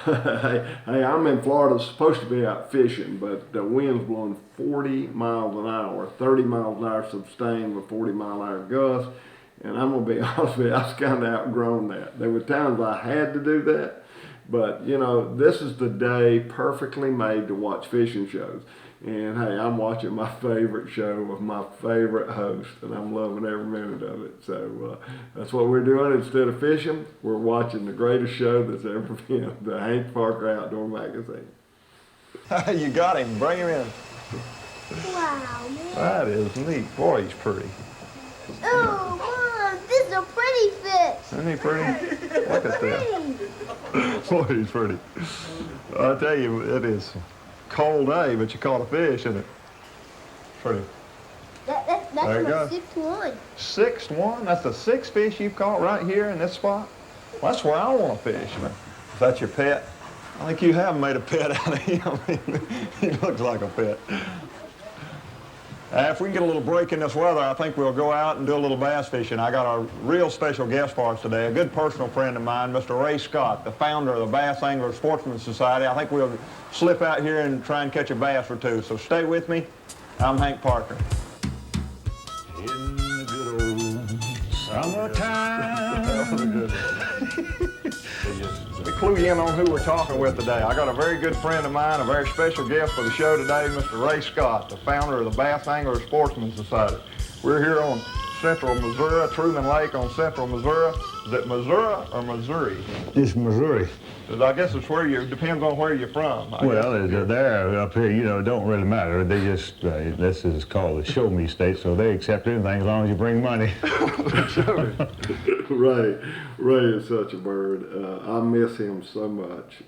Hey, I'm in Florida, supposed to be out fishing, but the wind's blowing 40 miles an hour, 30 miles an hour sustained with 40-mile-an-hour gusts. And I'm gonna be honest with you, I've kind of outgrown that. There were times I had to do that, but you know, this is the day perfectly made to watch fishing shows. And hey, I'm watching my favorite show with my favorite host, and I'm loving every minute of it. So that's what we're doing. Instead of fishing, we're watching the greatest show that's ever been, the Hank Parker Outdoor Magazine. You got him. Bring him in. Wow, man. That is neat. Boy, he's pretty. Oh, Mom, this is a pretty fish. Isn't he pretty? Look at that. Boy, he's pretty. I tell you, it is a cold day, but you caught a fish, isn't it? Pretty. That's There you my go. sixth one. Sixth one? That's the sixth fish you've caught right here in this spot? Well, that's where I want to fish. Is that your pet? I think you have made a pet out of him. He looks like a pet. If we can get a little break in this weather, I think we'll go out and do a little bass fishing. I got a real special guest for us today, a good personal friend of mine, Mr. Ray Scott, the founder of the Bass Angler Sportsman Society. I think we'll slip out here and try and catch a bass or two. So stay with me. I'm Hank Parker. In the good old summertime. That was a good one. Let me clue you in on who we're talking with today. I got a very good friend of mine, a very special guest for the show today, Mr. Ray Scott, the founder of the Bass Angler Sportsman Society. We're here on Central Missouri, Truman Lake on Central Missouri. Is it Missouri or Missouri? It's Missouri. I guess it's where you, depends on where you're from. Well, there, up here, you know, it don't really matter. They just, this is called the show me state, so they accept anything as long as you bring money. Ray is such a bird. I miss him so much.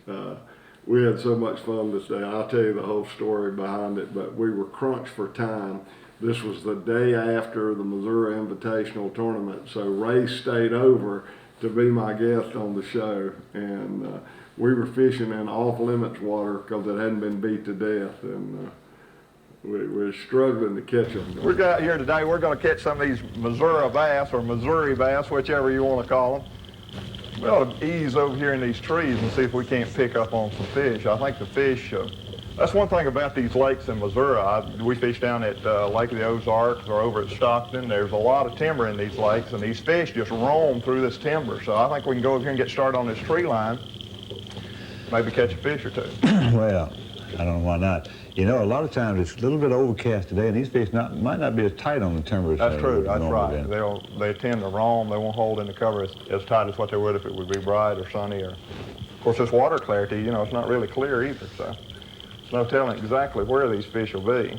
We had so much fun this day. I'll tell you the whole story behind it, but we were crunched for time. This was the day after the Missouri Invitational Tournament, so Ray stayed over to be my guest on the show, and we were fishing in off-limits water because it hadn't been beat to death, and we're struggling to catch them. We got here today, we're going to catch some of these Missouri bass, or Missouri bass, whichever you want to call them. We ought to ease over here in these trees and see if we can't pick up on some fish. I think the fish, that's one thing about these lakes in Missouri. We fish down at Lake of the Ozarks or over at Stockton. There's a lot of timber in these lakes, and these fish just roam through this timber. So I think we can go over here and get started on this tree line, maybe catch a fish or two. Well, I don't know why not. You know, a lot of times it's a little bit overcast today, and these fish might not be as tight on the timber as That's true, that's normally right. been. They tend to roam. They won't hold in the cover as tight as what they would if it would be bright or sunny. Or, of course, this water clarity, you know, it's not really clear either, so there's no telling exactly where these fish will be.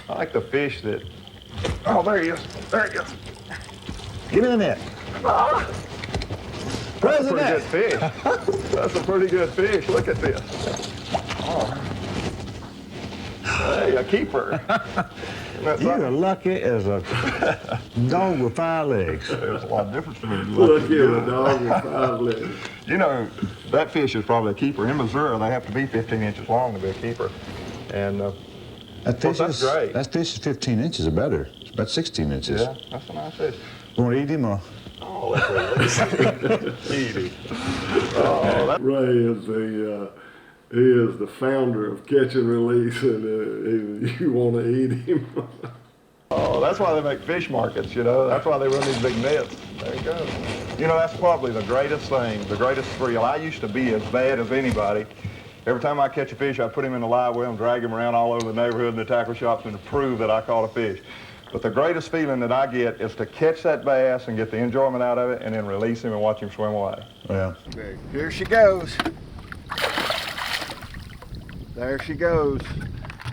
I like the fish that, oh, there he is, there he is. Give me the net. That's a pretty good fish. That's a pretty good fish. Look at this. Oh. Hey, a keeper. You are lucky as a dog with 5 legs. There's a lot of difference between Look at a dog with 5 legs. You know, that fish is probably a keeper. In Missouri, they have to be 15 inches long to be a keeper. And That fish that's great. That fish is 15 inches or better. It's about 16 inches. yeah, that's a nice fish. You want to eat him or? Oh, that's really easy. Oh, that, Ray is he is the founder of Catch and Release, and you want to eat him. oh, that's why they make fish markets, you know. That's why they run these big nets. There you go. You know, that's probably the greatest thing, the greatest thrill. I used to be as bad as anybody. Every time I catch a fish, I put him in the live well and drag him around all over the neighborhood and the tackle shops and to prove that I caught a fish. But the greatest feeling that I get is to catch that bass and get the enjoyment out of it and then release him and watch him swim away. Well, Here she goes. There she goes.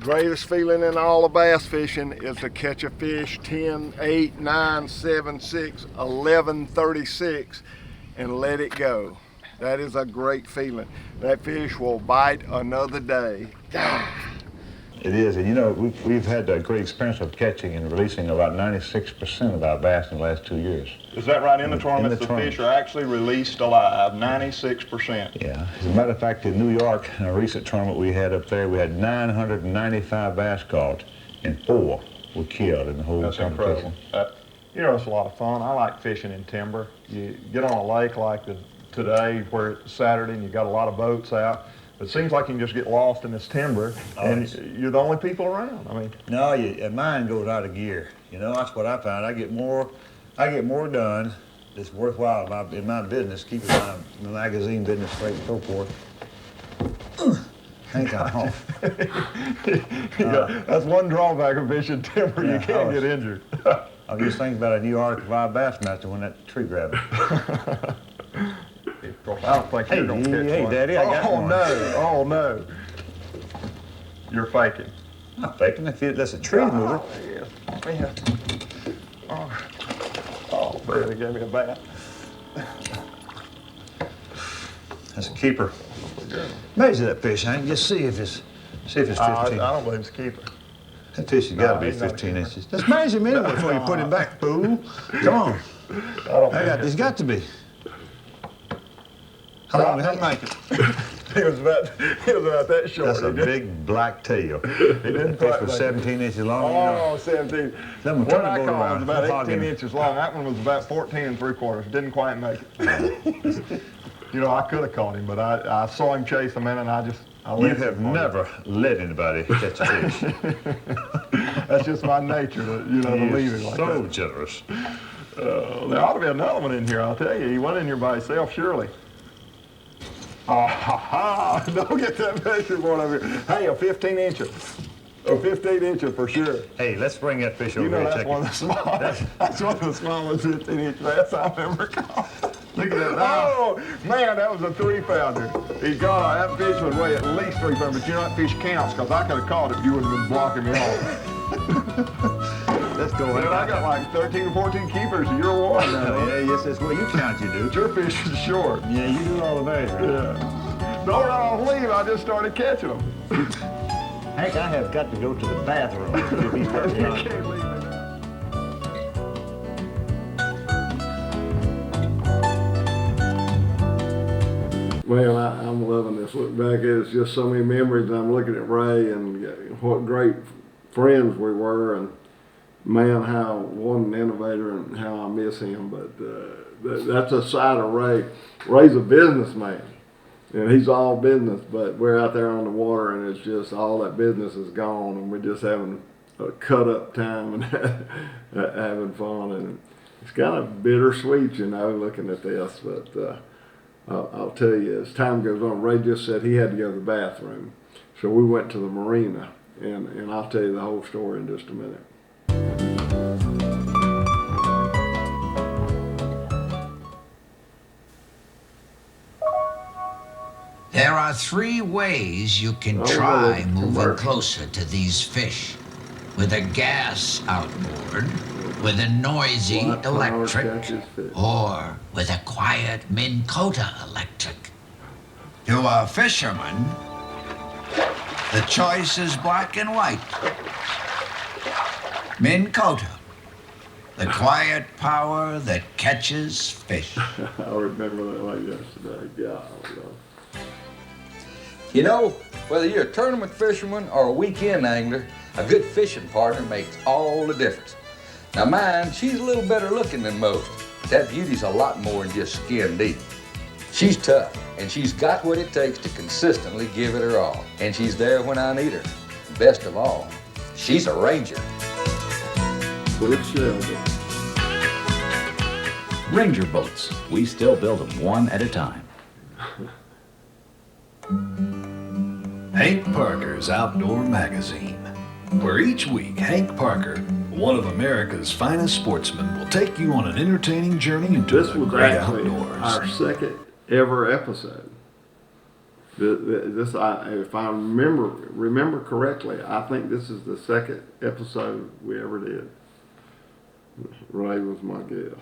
Greatest feeling in all of bass fishing is to catch a fish 10, 8, 9, 7, 6, 11, 36 and let it go. That is a great feeling. That fish will bite another day. it is. And you know, we've had a great experience of catching and releasing about 96% of our bass in the last 2 years. Is that right? In the tournaments, in the the fish tournaments. are actually released alive, 96%. Yeah. As a matter of fact, in New York, in a recent tournament we had up there, we had 995 bass caught, and 4 were killed in the whole That's competition. incredible. You know, it's a lot of fun. I like fishing in timber. You get on a lake like the today where it's Saturday and you got a lot of boats out. It seems like you can just get lost in this timber, and you're the only people around. I mean, No, mine goes out of gear. You know, that's what I found. I get more done that's worthwhile in my business, keeping my magazine business straight and so forth. Hank, I'm off. That's one drawback of fishing timber. Yeah, you can't get injured. I was just thinking about a new article by Bassmaster when that tree grabbed me. I don't think you're gonna catch Hey, one. Daddy, I got Oh one. no! Oh no! You're faking. I'm not faking. That's a tree mover. Oh, yeah. Oh, man, he gave me a bat. That's a keeper. Measure that fish, Hank. Just see if it's 15. I don't believe it's a keeper. That fish has got to be he's not a 15 keeper. inches. Just measure him anyway before you put him back, fool. Come on. He's got to be. How long did that make it? He was about that short. That's a He didn't- big black tail. He didn't Fish quite was make 17 inches long. You know. Oh, 17. Them What turn the I boat call around. was about Don't hog 18 him. inches long. That one was about 14 3/4. Didn't quite make it. You know, I could have caught him, but I saw him chase a man, and I You let have him. never let anybody catch a fish. That's just my nature, to leave it like So that. generous. There ought to be another one in here, I'll tell you. He went in here by himself, surely. Oh, ha, ha. Don't get that measure board over here. Hey, a 15 incher. A 15 incher for sure. Hey, let's bring that fish You over know here. that's Check one it. of the small. That's one of the smallest 15 inch bass I've ever caught. Look at that now. Oh man, that was a 3-pounder. That fish would weigh at least 3 pounds, but you know that fish counts because I could have caught it if you wouldn't have been blocking me off. Let's go. Dude, I got like 13 or 14 keepers. You're one now. Yeah, yes, that's what you count, you do. Your fish is short. Yeah, you do all the measuring. Yeah. Don't run off leave. I just started catching them. Hank, I have got to go to the bathroom. If he's perfectly You honest. can't leave me. Well, I'm loving this look back. It's just so many memories. I'm looking at Ray and what great friends we were, and man, how what an innovator and how I miss him. But that's a side of Ray. Ray's a businessman, and he's all business. But we're out there on the water, and it's just all that business is gone, and we're just having a cut up time and having fun. And it's kind of bittersweet, looking at this, but. I'll tell you, as time goes on, Ray just said he had to go to the bathroom. So we went to the marina, and I'll tell you the whole story in just a minute. There are 3 ways you can try moving closer to these fish. With a gas outboard, with a noisy What power electric, catches fish? or with a quiet Minn Kota electric. To a fisherman, the choice is black and white. Minn Kota, the quiet power that catches fish. I remember that like yesterday. God, You know, whether you're a tournament fisherman or a weekend angler, a good fishing partner makes all the difference. Now mine, she's a little better looking than most. That beauty's a lot more than just skin deep. She's tough, and she's got what it takes to consistently give it her all. And she's there when I need her. Best of all, she's a ranger. Cliff Shelby. Ranger boats. We still build them one at a time. Hank Parker's Outdoor Magazine, where each week Hank Parker, one of America's finest sportsmen, will take you on an entertaining journey into This the was great actually outdoors. our second ever episode. If I remember correctly, I think this is the second episode we ever did. Ray was my guest.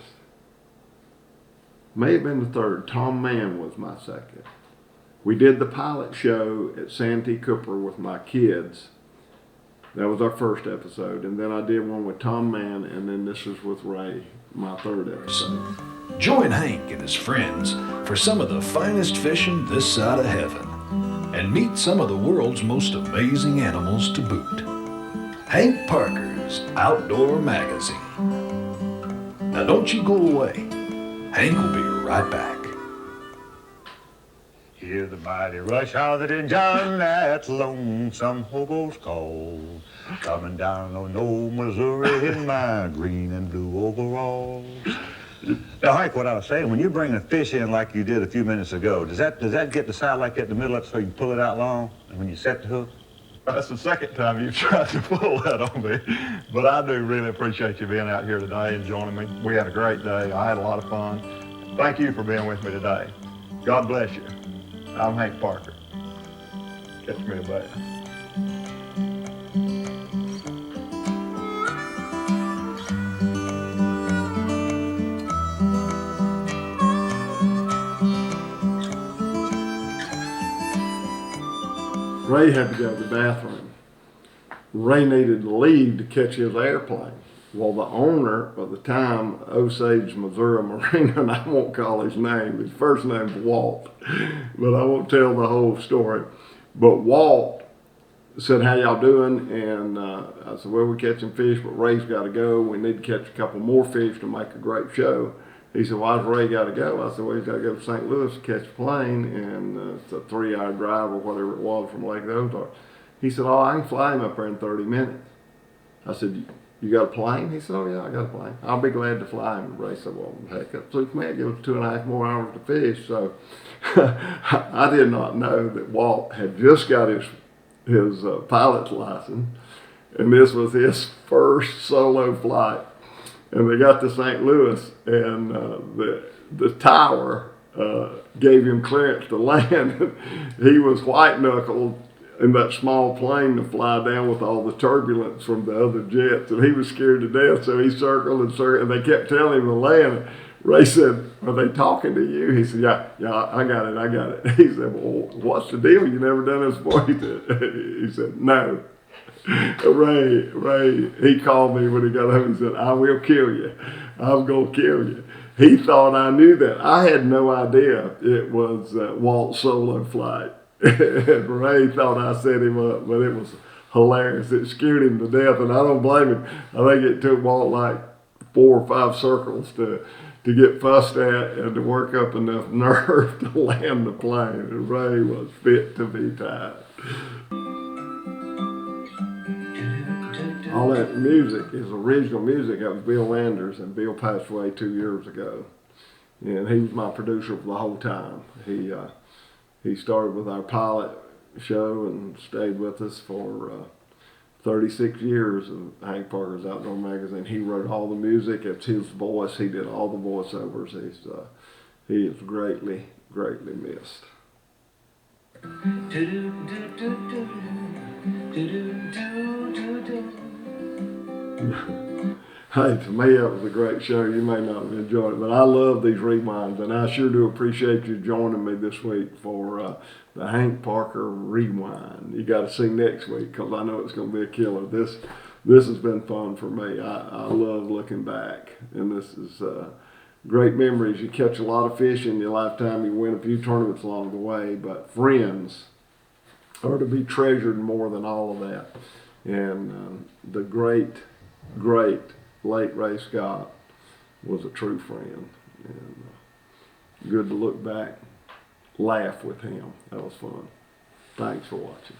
May have been the third. Tom Mann was my second. We did the pilot show at Santee Cooper with my kids. That was our first episode. And then I did one with Tom Mann, and then this is with Ray, my third episode. Join Hank and his friends for some of the finest fishing this side of heaven, and meet some of the world's most amazing animals to boot. Hank Parker's Outdoor Magazine. Now don't you go away. Hank will be right back. Hear the mighty rush of the John, that lonesome hobo's call. Coming down on old Missouri in my green and blue overalls. Now, Hank, what I was saying, when you bring a fish in like you did a few minutes ago, does that get the side like that in the middle of it so you can pull it out long? And when you set the hook? That's the second time you've tried to pull that on me. But I do really appreciate you being out here today and joining me. We had a great day. I had a lot of fun. Thank you for being with me today. God bless you. I'm Hank Parker. Catch me a bass. Ray had to go to the bathroom. Ray needed to leave to catch his airplane. Well, the owner of the time, Osage, Missouri Marina, and I won't call his name, his first name's Walt, but I won't tell the whole story. But Walt said, how y'all doing? And I said, well, we're catching fish, but Ray's got to go. We need to catch a couple more fish to make a great show. He said, why does Ray got to go? I said, well, he's got to go to St. Louis to catch a plane, and it's a 3-hour drive or whatever it was from Lake Ozark. He said, oh, I can fly him up there in 30 minutes. I said, you got a plane? He said, oh, yeah, I got a plane. I'll be glad to fly him. Ray said, well, heck, that suits me. It gives us 2.5 more hours to fish. So I did not know that Walt had just got his pilot's license, and this was his first solo flight. And they got to St. Louis, and the tower gave him clearance to land. He was white-knuckled in that small plane to fly down with all the turbulence from the other jets, and he was scared to death, so he circled and circled, and they kept telling him to land. Ray said, are they talking to you? He said, yeah, I got it. He said, well, what's the deal? You never done this before? He said, no. Ray, he called me when he got home. He said, I will kill you. I'm going to kill you. He thought I knew that. I had no idea it was Walt's solo flight. And Ray thought I set him up, but it was hilarious. It scared him to death, and I don't blame him. I think it took Walt like 4 or 5 circles to get fussed at and to work up enough nerve to land the plane. And Ray was fit to be tied. All that music is original music. That was Bill Landers, and Bill passed away 2 years ago. And he was my producer for the whole time. He started with our pilot show and stayed with us for 36 years of Hank Parker's Outdoor Magazine. He wrote all the music. It's his voice. He did all the voiceovers. He is greatly, greatly missed. Hey, to me, that was a great show. You may not have enjoyed it, but I love these rewinds, and I sure do appreciate you joining me this week for the Hank Parker Rewind. You got to see next week, because I know it's going to be a killer. This has been fun for me. I love looking back, and this is great memories. You catch a lot of fish in your lifetime. You win a few tournaments along the way, but friends are to be treasured more than all of that. And the great late Ray Scott was a true friend, and good to look back, laugh with him. That was fun. Thanks for watching.